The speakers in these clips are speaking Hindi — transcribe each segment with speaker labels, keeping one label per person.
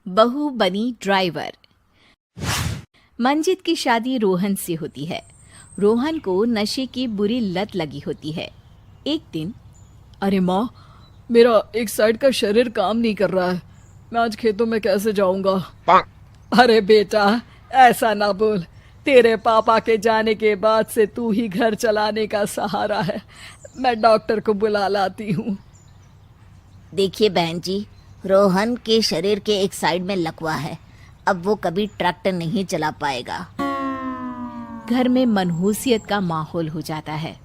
Speaker 1: बहू बनी ड्राइवर। मंजित की शादी रोहन से होती है। रोहन को नशे की बुरी लत लगी होती है। एक दिन,
Speaker 2: अरे माँ, मेरा एक साइड का शरीर काम नहीं कर रहा है। मैं आज खेतों में कैसे जाऊंगा? अरे बेटा, ऐसा ना बोल। तेरे पापा के जाने के बाद से तू ही घर चलाने का सहारा है। मैं डॉक्टर को बुला लाती हूँ।
Speaker 3: देखिए बहन जी, रोहन के शरीर के एक साइड में लकवा है। अब वो कभी ट्रैक्टर नहीं चला पाएगा।
Speaker 1: घर में मनहूसियत का माहौल हो जाता है।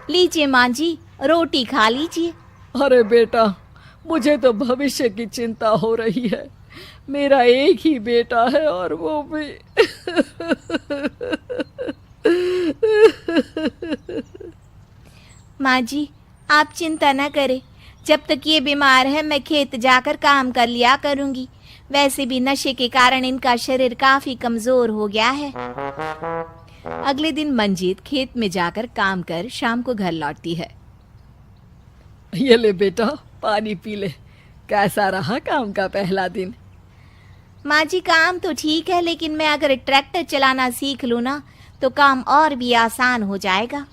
Speaker 1: लीजिए माँ जी, रोटी खा लीजिए।
Speaker 2: अरे बेटा, मुझे तो भविष्य की चिंता हो रही है। मेरा एक ही बेटा है और वो भी
Speaker 1: माँ जी, आप चिंता न करें। जब तक ये बीमार है मैं खेत जाकर काम कर लिया करूंगी। वैसे भी नशे के कारण इनका शरीर काफी कमजोर हो गया है। अगले दिन मंजीत खेत में जाकर काम कर शाम को घर लौटती है।
Speaker 2: ये ले बेटा, पानी पी ले। कैसा रहा काम का पहला दिन?
Speaker 1: माँ जी, काम तो ठीक है, लेकिन मैं अगर ट्रैक्टर चलाना सीख लूँ ना तो काम और भी आसान हो जाएगा।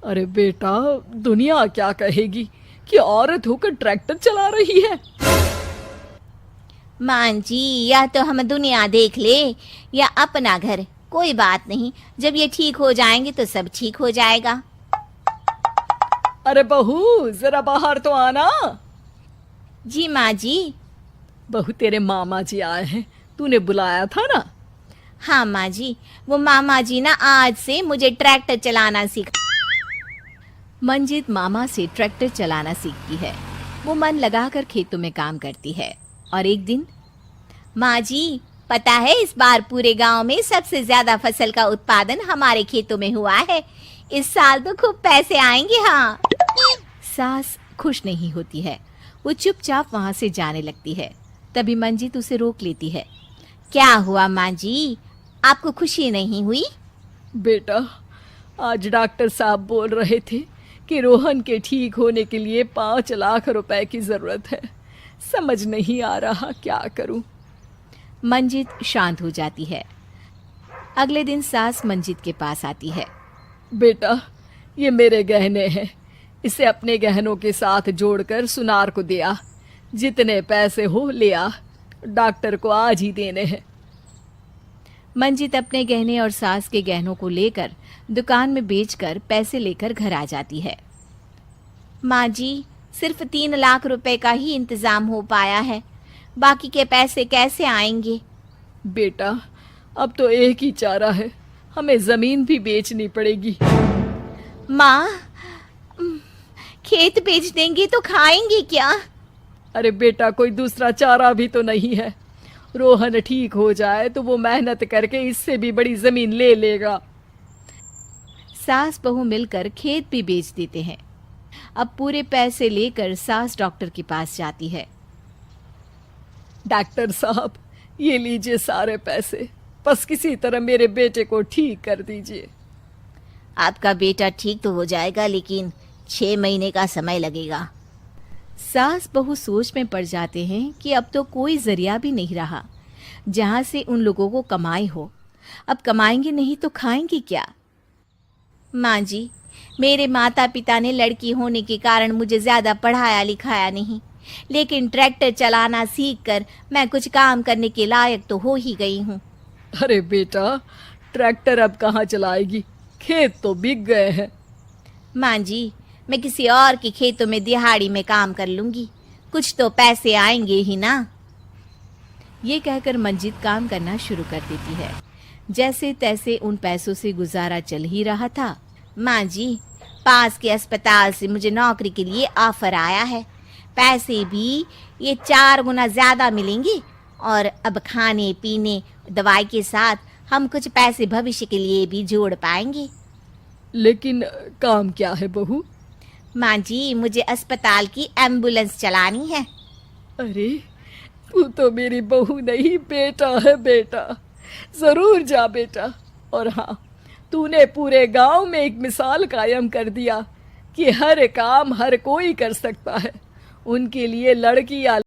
Speaker 2: अरे बेटा, दुनिया क्या कहेगी कि औरत होकर ट्रैक्टर चला रही है।
Speaker 1: माँ जी, या तो हम दुनिया देख ले या अपना घर, कोई बात नहीं। जब ये ठीक हो जाएंगे तो सब ठीक हो जाएगा।
Speaker 2: अरे बहू, जरा बाहर तो आना।
Speaker 1: जी माँ जी।
Speaker 2: बहू, तेरे मामा जी आए हैं, तूने बुलाया था ना?
Speaker 1: हाँ माँ जी, वो मामा जी ना आज से मुझे ट्रैक्टर चलाना सीखा। मंजित मामा से ट्रैक्टर चलाना सीखती है। वो मन लगाकर खेतों में काम करती है। और एक दिन, माँ जी, पता है इस बार पूरे गांव में सबसे ज्यादा फसल का उत्पादन हमारे खेतों में हुआ है। इस साल तो खूब पैसे आएंगे। हाँ। सास खुश नहीं होती है। वो चुपचाप वहां से जाने लगती है। तभी मंजित उसे रोक लेती है। क्या हुआ माँ जी, आपको खुशी नहीं हुई?
Speaker 2: बेटा, आज डॉक्टर साहब बोल रहे थे कि रोहन के ठीक होने के लिए 5 लाख रुपए की जरूरत है। समझ नहीं आ रहा क्या करूं।
Speaker 1: मंजित शांत हो जाती है। अगले दिन सास मंजित के पास आती है।
Speaker 2: बेटा, ये मेरे गहने हैं। इसे अपने गहनों के साथ जोड़कर सुनार को दे आ। जितने पैसे हो ले आ। डॉक्टर को आज ही देने हैं।
Speaker 1: मंजित अपने गहने और सास के गहनों को लेकर दुकान में बेचकर पैसे लेकर घर आ जाती है। माँ जी, सिर्फ 3 लाख रुपए का ही इंतजाम हो पाया है। बाकी के पैसे कैसे आएंगे?
Speaker 2: बेटा, अब तो एक ही चारा है, हमें जमीन भी बेचनी पड़ेगी।
Speaker 1: माँ, खेत बेच देंगे तो खाएंगे क्या?
Speaker 2: अरे बेटा, कोई दूसरा चारा भी तो नहीं है। रोहन ठीक हो जाए तो वो मेहनत करके इससे भी बड़ी जमीन ले लेगा।
Speaker 1: सास बहू मिलकर खेत भी बेच देते हैं। अब पूरे पैसे लेकर सास डॉक्टर के पास जाती है।
Speaker 2: डॉक्टर साहब, ये लीजिए सारे पैसे। बस किसी तरह मेरे बेटे को ठीक कर दीजिए।
Speaker 3: आपका बेटा ठीक तो हो जाएगा, लेकिन 6 महीने का समय लगेगा।
Speaker 1: सास बहू सोच में पड़ जाते हैं कि अब तो कोई जरिया भी नहीं रहा जहां से उन लोगों को कमाई हो। अब कमाएंगे नहीं तो खाएंगे क्या? माँ जी, मेरे माता पिता ने लड़की होने के कारण मुझे ज्यादा पढ़ाया लिखाया नहीं, लेकिन ट्रैक्टर चलाना सीखकर मैं कुछ काम करने के लायक तो हो ही गई हूँ।
Speaker 2: अरे बेटा, ट्रैक्टर अब कहाँ चलाएगी? खेत तो बिक गए हैं।
Speaker 1: माँ जी, मैं किसी और के खेतों में दिहाड़ी में काम कर लूंगी, कुछ तो पैसे आएंगे ही ना। ये कहकर मंजित काम करना शुरू कर देती है। जैसे तैसे उन पैसों से गुजारा चल ही रहा था। माँ जी, पास के अस्पताल से मुझे नौकरी के लिए ऑफर आया है। पैसे भी ये 4 गुना ज्यादा मिलेंगे और अब खाने पीने दवाई के साथ हम कुछ पैसे भविष्य के लिए भी जोड़ पाएंगे।
Speaker 2: लेकिन काम क्या है बहू?
Speaker 1: माँ जी, मुझे अस्पताल की एम्बुलेंस चलानी है।
Speaker 2: अरे, तू तो मेरी बहू नहीं, बेटा है बेटा। जरूर जा बेटा। और हाँ, तूने पूरे गांव में एक मिसाल कायम कर दिया कि हर काम हर कोई कर सकता है। उनके लिए लड़की या